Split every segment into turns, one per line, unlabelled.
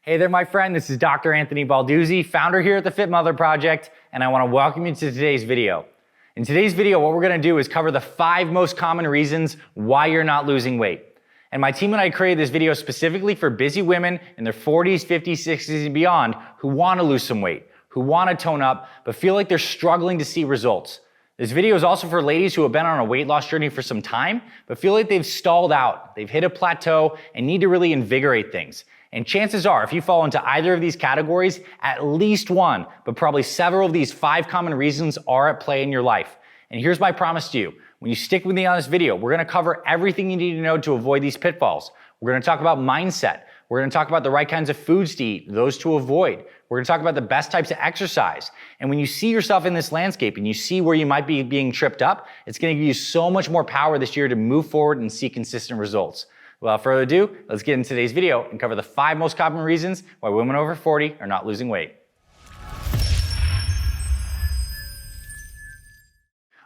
Hey there, my friend. This is Dr. Anthony Balduzzi, founder here at the Fit Mother Project, and I want to welcome you to today's video. In today's video, what we're going to do is cover the 5 most common reasons why you're not losing weight. And my team and I created this video specifically for busy women in their 40s, 50s, 60s, and beyond who want to lose some weight, who want to tone up, but feel like they're struggling to see results. This video is also for ladies who have been on a weight loss journey for some time, but feel like they've stalled out, they've hit a plateau, and need to really invigorate things. And chances are, if you fall into either of these categories, at least one, but probably several of these 5 common reasons are at play in your life. And here's my promise to you. When you stick with me on this video, we're gonna cover everything you need to know to avoid these pitfalls. We're gonna talk about mindset. We're gonna talk about the right kinds of foods to eat, those to avoid. We're gonna talk about the best types of exercise. And when you see yourself in this landscape and you see where you might be being tripped up, it's gonna give you so much more power this year to move forward and see consistent results. Without further ado, let's get into today's video and cover the 5 most common reasons why women over 40 are not losing weight.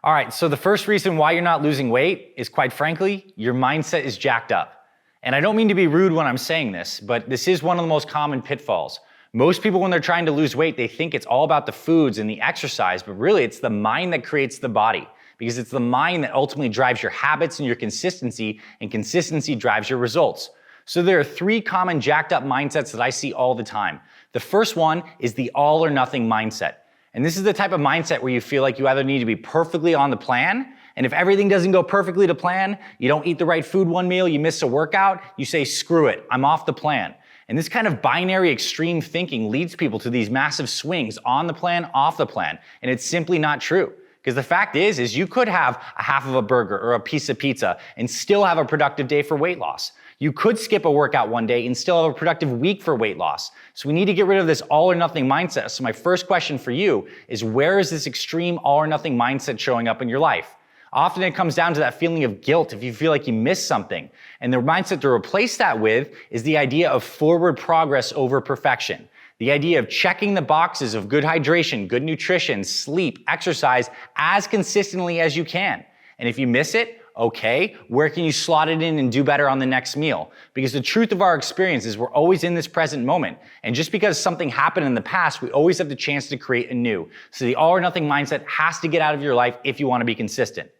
All right, so the first reason why you're not losing weight is, quite frankly, your mindset is jacked up. And I don't mean to be rude when I'm saying this, but this is one of the most common pitfalls. Most people, when they're trying to lose weight, they think it's all about the foods and the exercise, but really it's the mind that creates the body, because it's the mind that ultimately drives your habits and your consistency, and consistency drives your results. So there are 3 common jacked up mindsets that I see all the time. The first one is the all or nothing mindset. And this is the type of mindset where you feel like you either need to be perfectly on the plan, and if everything doesn't go perfectly to plan, you don't eat the right food one meal, you miss a workout, you say, screw it, I'm off the plan. And this kind of binary extreme thinking leads people to these massive swings on the plan, off the plan. And it's simply not true. Because the fact is you could have a half of a burger or a piece of pizza and still have a productive day for weight loss. You could skip a workout one day and still have a productive week for weight loss. So we need to get rid of this all or nothing mindset. So my first question for you is, where is this extreme all or nothing mindset showing up in your life? Often it comes down to that feeling of guilt if you feel like you missed something. And the mindset to replace that with is the idea of forward progress over perfection. The idea of checking the boxes of good hydration, good nutrition, sleep, exercise as consistently as you can. And if you miss it, okay, where can you slot it in and do better on the next meal? Because the truth of our experience is we're always in this present moment. And just because something happened in the past, we always have the chance to create a new. So the all or nothing mindset has to get out of your life if you want to be consistent.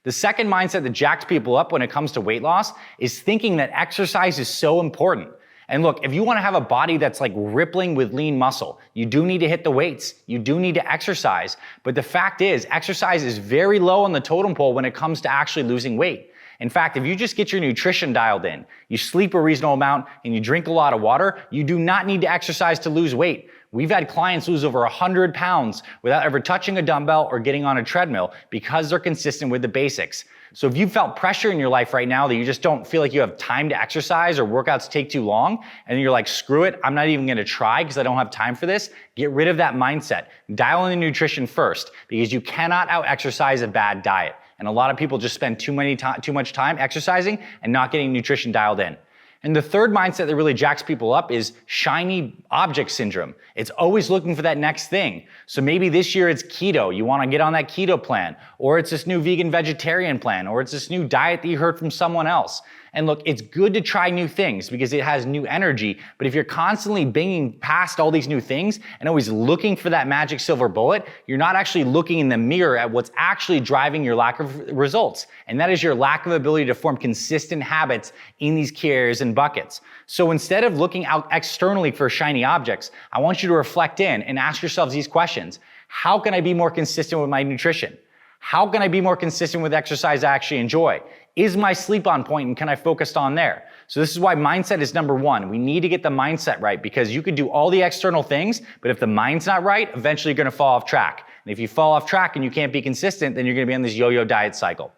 The second mindset that jacks people up when it comes to weight loss is thinking that exercise is so important. And look, if you want to have a body that's like rippling with lean muscle, you do need to hit the weights. You do need to exercise. But the fact is, exercise is very low on the totem pole when it comes to actually losing weight. In fact, if you just get your nutrition dialed in, you sleep a reasonable amount, and you drink a lot of water, you do not need to exercise to lose weight. We've had clients lose over 100 pounds without ever touching a dumbbell or getting on a treadmill because they're consistent with the basics. So if you felt pressure in your life right now that you just don't feel like you have time to exercise or workouts take too long, and you're like, screw it, I'm not even gonna try because I don't have time for this, get rid of that mindset. Dial in the nutrition first, because you cannot out-exercise a bad diet. And a lot of people just spend too much time exercising and not getting nutrition dialed in. And the third mindset that really jacks people up is shiny object syndrome. It's always looking for that next thing. So maybe this year it's keto. You want to get on that keto plan, or it's this new vegan vegetarian plan, or it's this new diet that you heard from someone else. And look, it's good to try new things because it has new energy. But if you're constantly binging past all these new things and always looking for that magic silver bullet, you're not actually looking in the mirror at what's actually driving your lack of results. And that is your lack of ability to form consistent habits in these key areas and buckets. So instead of looking out externally for shiny objects, I want you to reflect in and ask yourselves these questions. How can I be more consistent with my nutrition? How can I be more consistent with exercise I actually enjoy? Is my sleep on point, and can I focus on there? So this is why mindset is number 1. We need to get the mindset right, because you could do all the external things, but if the mind's not right, eventually you're gonna fall off track. And if you fall off track and you can't be consistent, then you're gonna be on this yo-yo diet cycle.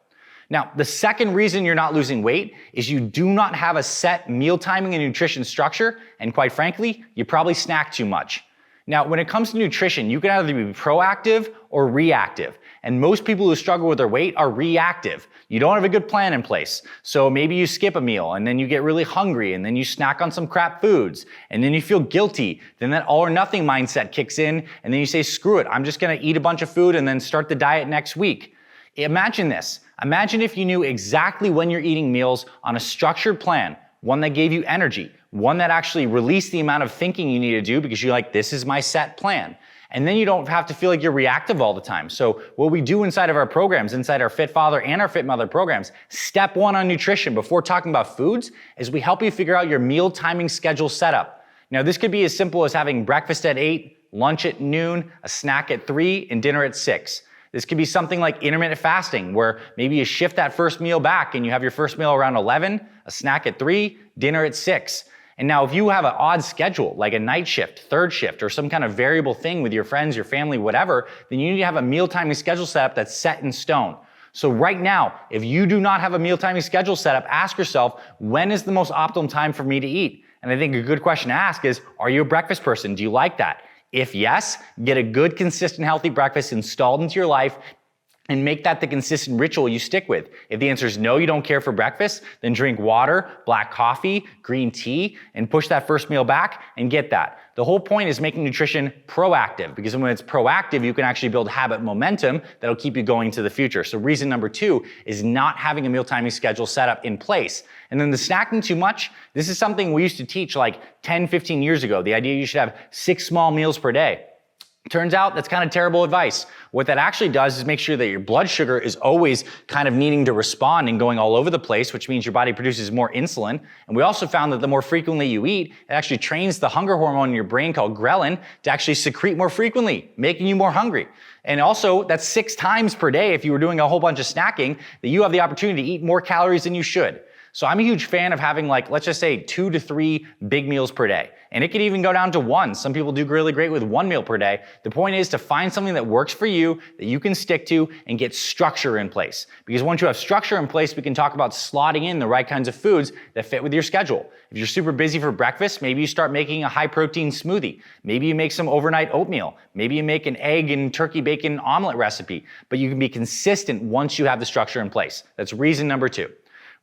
Now, the second reason you're not losing weight is you do not have a set meal timing and nutrition structure, and quite frankly, you probably snack too much. Now, when it comes to nutrition, you can either be proactive or reactive. And most people who struggle with their weight are reactive. You don't have a good plan in place. So maybe you skip a meal and then you get really hungry and then you snack on some crap foods and then you feel guilty. Then that all or nothing mindset kicks in and then you say, screw it, I'm just gonna eat a bunch of food and then start the diet next week. Imagine this. Imagine if you knew exactly when you're eating meals on a structured plan, one that gave you energy, one that actually releases the amount of thinking you need to do because you're like, this is my set plan. And then you don't have to feel like you're reactive all the time. So what we do inside of our programs, inside our Fit Father and our Fit Mother programs, step one on nutrition before talking about foods is we help you figure out your meal timing schedule setup. Now this could be as simple as having breakfast at 8, lunch at noon, a snack at 3, and dinner at 6. This could be something like intermittent fasting, where maybe you shift that first meal back and you have your first meal around 11, a snack at 3, dinner at 6. And now if you have an odd schedule, like a night shift, third shift, or some kind of variable thing with your friends, your family, whatever, then you need to have a meal timing schedule set up that's set in stone. So right now, if you do not have a meal timing schedule set up, ask yourself, when is the most optimum time for me to eat? And I think a good question to ask is, are you a breakfast person? Do you like that? If yes, get a good, consistent, healthy breakfast installed into your life and make that the consistent ritual you stick with. If the answer is no, you don't care for breakfast, then drink water, black coffee, green tea, and push that first meal back and get that. The whole point is making nutrition proactive, because when it's proactive, you can actually build habit momentum that'll keep you going to the future. So reason number 2 is not having a meal timing schedule set up in place. And then the snacking too much, this is something we used to teach like 10, 15 years ago. The idea you should have 6 small meals per day. Turns out that's kind of terrible advice. What that actually does is make sure that your blood sugar is always kind of needing to respond and going all over the place, which means your body produces more insulin. And we also found that the more frequently you eat, it actually trains the hunger hormone in your brain called ghrelin to actually secrete more frequently, making you more hungry. And also, that's 6 times per day if you were doing a whole bunch of snacking, that you have the opportunity to eat more calories than you should. So I'm a huge fan of having, like, let's just say 2 to 3 big meals per day. And it could even go down to 1. Some people do really great with 1 meal per day. The point is to find something that works for you, that you can stick to, and get structure in place. Because once you have structure in place, we can talk about slotting in the right kinds of foods that fit with your schedule. If you're super busy for breakfast, maybe you start making a high protein smoothie. Maybe you make some overnight oatmeal. Maybe you make an egg and turkey bacon omelet recipe. But you can be consistent once you have the structure in place. That's reason number 2.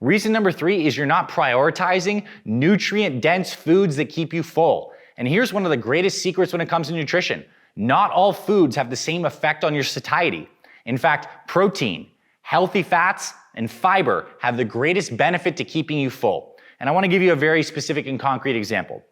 Reason number 3 is you're not prioritizing nutrient-dense foods that keep you full. And here's one of the greatest secrets when it comes to nutrition. Not all foods have the same effect on your satiety. In fact, protein, healthy fats, and fiber have the greatest benefit to keeping you full. And I want to give you a very specific and concrete example.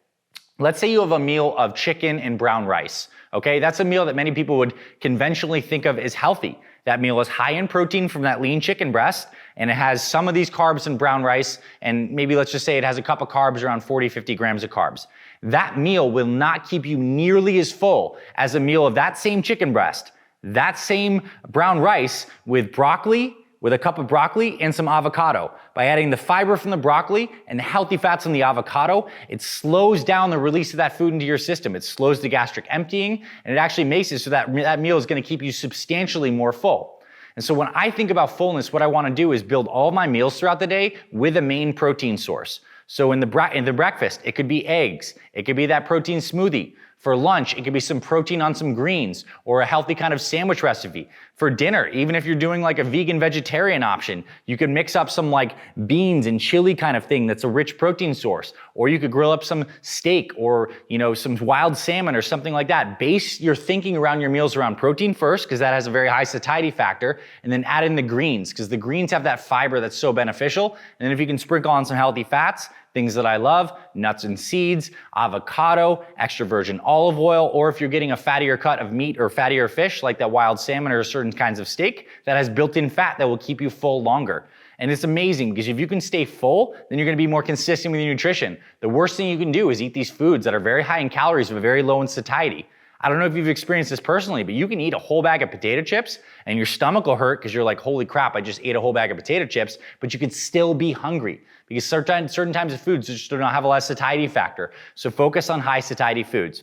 Let's say you have a meal of chicken and brown rice. Okay, that's a meal that many people would conventionally think of as healthy. That meal is high in protein from that lean chicken breast, and it has some of these carbs in brown rice, and maybe let's just say it has a cup of carbs, around 40, 50 grams of carbs. That meal will not keep you nearly as full as a meal of that same chicken breast, that same brown rice with broccoli, with a cup of broccoli and some avocado. By adding the fiber from the broccoli and the healthy fats from the avocado, it slows down the release of that food into your system. It slows the gastric emptying, and it actually makes it so that that meal is going to keep you substantially more full. And so when I think about fullness, what I want to do is build all my meals throughout the day with a main protein source. So in the breakfast, it could be eggs. It could be that protein smoothie. For lunch, it could be some protein on some greens or a healthy kind of sandwich recipe. For dinner, even if you're doing like a vegan vegetarian option, you could mix up some like beans and chili kind of thing that's a rich protein source. Or you could grill up some steak or, some wild salmon or something like that. Base your thinking around your meals around protein first, because that has a very high satiety factor, and then add in the greens, because the greens have that fiber that's so beneficial. And then if you can sprinkle on some healthy fats, things that I love, nuts and seeds, avocado, extra virgin olive oil, or if you're getting a fattier cut of meat or fattier fish, like that wild salmon or certain kinds of steak, that has built-in fat that will keep you full longer. And it's amazing, because if you can stay full, then you're gonna be more consistent with your nutrition. The worst thing you can do is eat these foods that are very high in calories but very low in satiety. I don't know if you've experienced this personally, but you can eat a whole bag of potato chips and your stomach will hurt because you're like, holy crap, I just ate a whole bag of potato chips, but you can still be hungry because certain types of foods just do not have a lot of satiety factor. So focus on high satiety foods.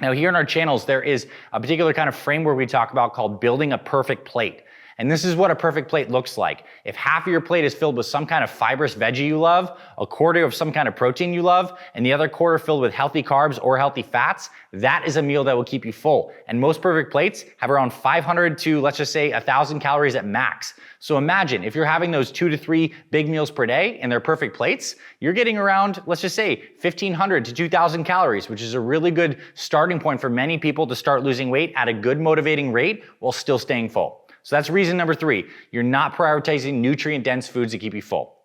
Now here in our channels, there is a particular kind of framework we talk about called building a perfect plate. And this is what a perfect plate looks like. If half of your plate is filled with some kind of fibrous veggie you love, a quarter of some kind of protein you love, and the other quarter filled with healthy carbs or healthy fats, that is a meal that will keep you full. And most perfect plates have around 500 to, let's just say, 1,000 calories at max. So imagine if you're having those 2 to 3 big meals per day and they're perfect plates, you're getting around, let's just say, 1,500 to 2,000 calories, which is a really good starting point for many people to start losing weight at a good motivating rate while still staying full. So that's reason number 3. You're not prioritizing nutrient-dense foods to keep you full.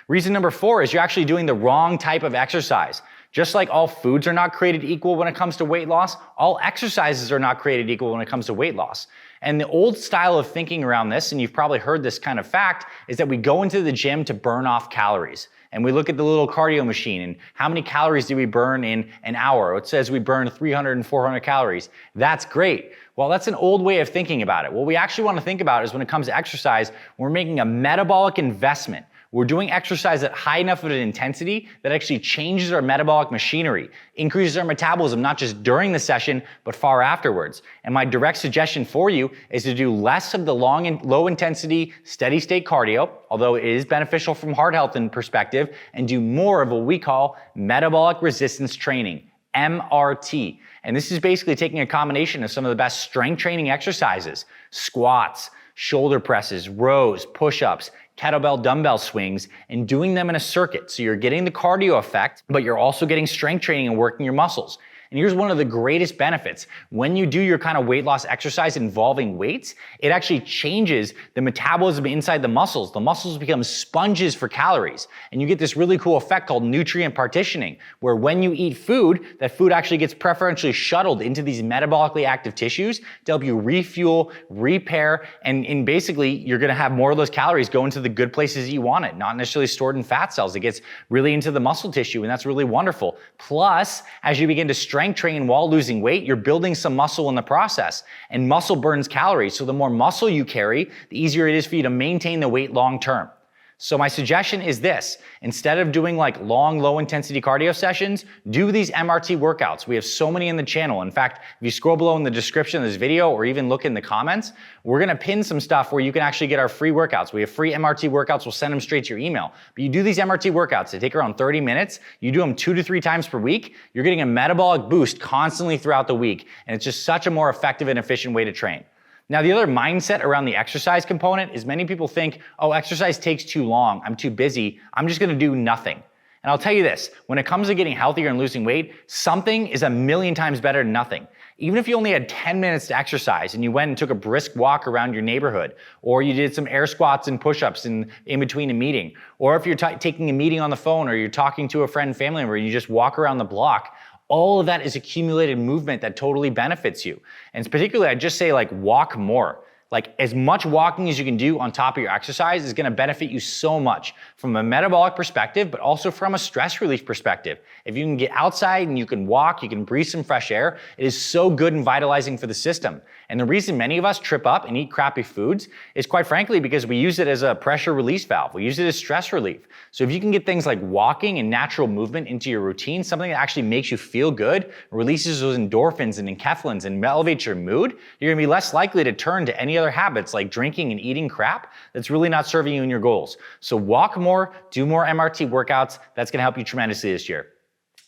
Reason number 4 is you're actually doing the wrong type of exercise. Just like all foods are not created equal when it comes to weight loss, all exercises are not created equal when it comes to weight loss. And the old style of thinking around this, and you've probably heard this kind of fact, is that we go into the gym to burn off calories. And we look at the little cardio machine and how many calories do we burn in an hour? It says we burn 300 and 400 calories. That's great. Well, that's an old way of thinking about it. What we actually want to think about is when it comes to exercise, we're making a metabolic investment. We're doing exercise at high enough of an intensity that actually changes our metabolic machinery, increases our metabolism, not just during the session, but far afterwards. And my direct suggestion for you is to do less of the long and low intensity, steady state cardio, although it is beneficial from heart health and perspective, and do more of what we call metabolic resistance training, MRT. And this is basically taking a combination of some of the best strength training exercises, squats, shoulder presses, rows, push-ups, kettlebell dumbbell swings, and doing them in a circuit. So you're getting the cardio effect, but you're also getting strength training and working your muscles. And here's one of the greatest benefits. When you do your kind of weight loss exercise involving weights, it actually changes the metabolism inside the muscles. The muscles become sponges for calories. And you get this really cool effect called nutrient partitioning, where when you eat food, that food actually gets preferentially shuttled into these metabolically active tissues to help you refuel, repair, and basically you're gonna have more of those calories go into the good places you want it, not necessarily stored in fat cells. It gets really into the muscle tissue, and that's really wonderful. Plus, as you begin to strength train while losing weight, you're building some muscle in the process, and muscle burns calories. So the more muscle you carry, the easier it is for you to maintain the weight long term. So my suggestion is this: instead of doing like long, low intensity cardio sessions, do these MRT workouts. We have so many in the channel. In fact, if you scroll below in the description of this video or even look in the comments, we're gonna pin some stuff where you can actually get our free workouts. We have free MRT workouts, we'll send them straight to your email. But you do these MRT workouts, they take around 30 minutes, you do them 2 to 3 times per week, you're getting a metabolic boost constantly throughout the week, and it's just such a more effective and efficient way to train. Now, the other mindset around the exercise component is many people think, oh, exercise takes too long, I'm too busy, I'm just gonna do nothing. And I'll tell you this, when it comes to getting healthier and losing weight, something is a million times better than nothing. Even if you only had 10 minutes to exercise and you went and took a brisk walk around your neighborhood, or you did some air squats and push-ups in between a meeting, or if you're taking a meeting on the phone or you're talking to a friend and family member and you just walk around the block, all of that is accumulated movement that totally benefits you. And particularly, I'd just say like walk more. Like as much walking as you can do on top of your exercise is gonna benefit you so much from a metabolic perspective, but also from a stress relief perspective. If you can get outside and you can walk, you can breathe some fresh air, it is so good and vitalizing for the system. And the reason many of us trip up and eat crappy foods is quite frankly because we use it as a pressure release valve. We use it as stress relief. So if you can get things like walking and natural movement into your routine, something that actually makes you feel good, releases those endorphins and enkephalins and elevates your mood, you're gonna be less likely to turn to any other habits like drinking and eating crap that's really not serving you in your goals. So walk more, do more MRT workouts. That's gonna help you tremendously this year.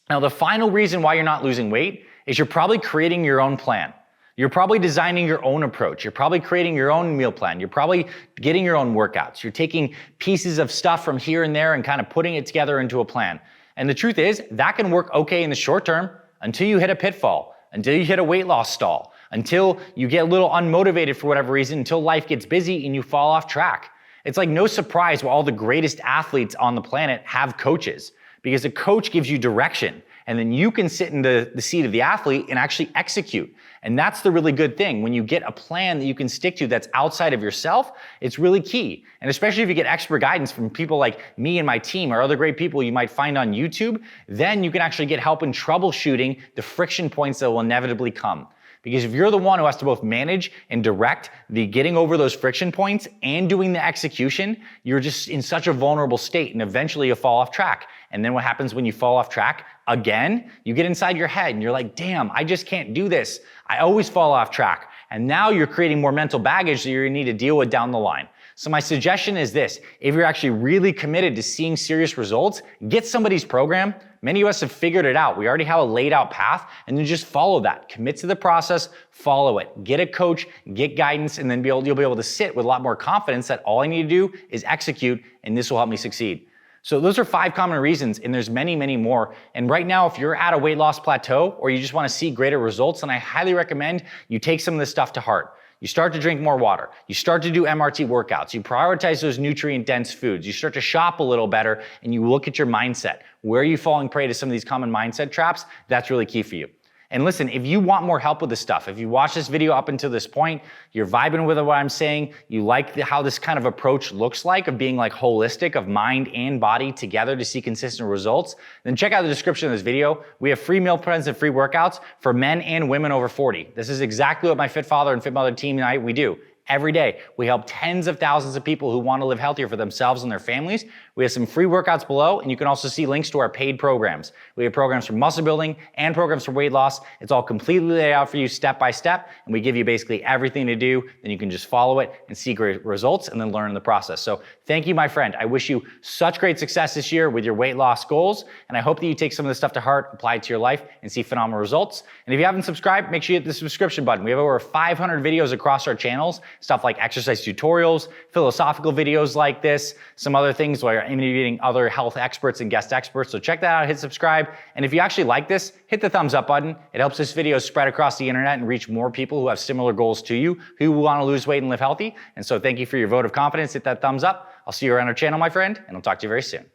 Now, the final reason why you're not losing weight is you're probably creating your own plan. You're probably designing your own approach. You're probably creating your own meal plan. You're probably getting your own workouts. You're taking pieces of stuff from here and there and kind of putting it together into a plan. And the truth is, that can work okay in the short term until you hit a pitfall, until you hit a weight loss stall, until you get a little unmotivated for whatever reason, until life gets busy and you fall off track. It's like no surprise why all the greatest athletes on the planet have coaches, because a coach gives you direction. And then you can sit in the seat of the athlete and actually execute. And that's the really good thing. When you get a plan that you can stick to that's outside of yourself, it's really key. And especially if you get expert guidance from people like me and my team or other great people you might find on YouTube, then you can actually get help in troubleshooting the friction points that will inevitably come. Because if you're the one who has to both manage and direct the getting over those friction points and doing the execution, you're just in such a vulnerable state and eventually you'll fall off track. And then what happens when you fall off track again? You get inside your head and you're like, damn, I just can't do this. I always fall off track. And now you're creating more mental baggage that you're gonna need to deal with down the line. So my suggestion is this: if you're actually really committed to seeing serious results, get somebody's program. Many of us have figured it out. We already have a laid out path, and then just follow that. Commit to the process, follow it. Get a coach, get guidance, and then you'll be able to sit with a lot more confidence that all I need to do is execute, and this will help me succeed. So those are 5 common reasons, and there's many, many more. And right now, if you're at a weight loss plateau or you just wanna see greater results, then I highly recommend you take some of this stuff to heart. You start to drink more water. You start to do MRT workouts. You prioritize those nutrient-dense foods. You start to shop a little better, and you look at your mindset. Where are you falling prey to some of these common mindset traps? That's really key for you. And listen, if you want more help with this stuff, if you watch this video up until this point, you're vibing with what I'm saying, you like how this kind of approach looks like, of being like holistic, of mind and body together to see consistent results, then check out the description of this video. We have free meal plans and free workouts for men and women over 40. This is exactly what my Fit Father and Fit Mother team and I, we do. Every day, we help tens of thousands of people who want to live healthier for themselves and their families. We have some free workouts below, and you can also see links to our paid programs. We have programs for muscle building and programs for weight loss. It's all completely laid out for you step by step, and we give you basically everything to do. Then you can just follow it and see great results and then learn in the process. So thank you, my friend. I wish you such great success this year with your weight loss goals, and I hope that you take some of this stuff to heart, apply it to your life, and see phenomenal results. And if you haven't subscribed, make sure you hit the subscription button. We have over 500 videos across our channels, stuff like exercise tutorials, philosophical videos like this, some other things where I'm interviewing other health experts and guest experts. So check that out, hit subscribe. And if you actually like this, hit the thumbs up button. It helps this video spread across the internet and reach more people who have similar goals to you, who want to lose weight and live healthy. And so thank you for your vote of confidence. Hit that thumbs up. I'll see you around our channel, my friend, and I'll talk to you very soon.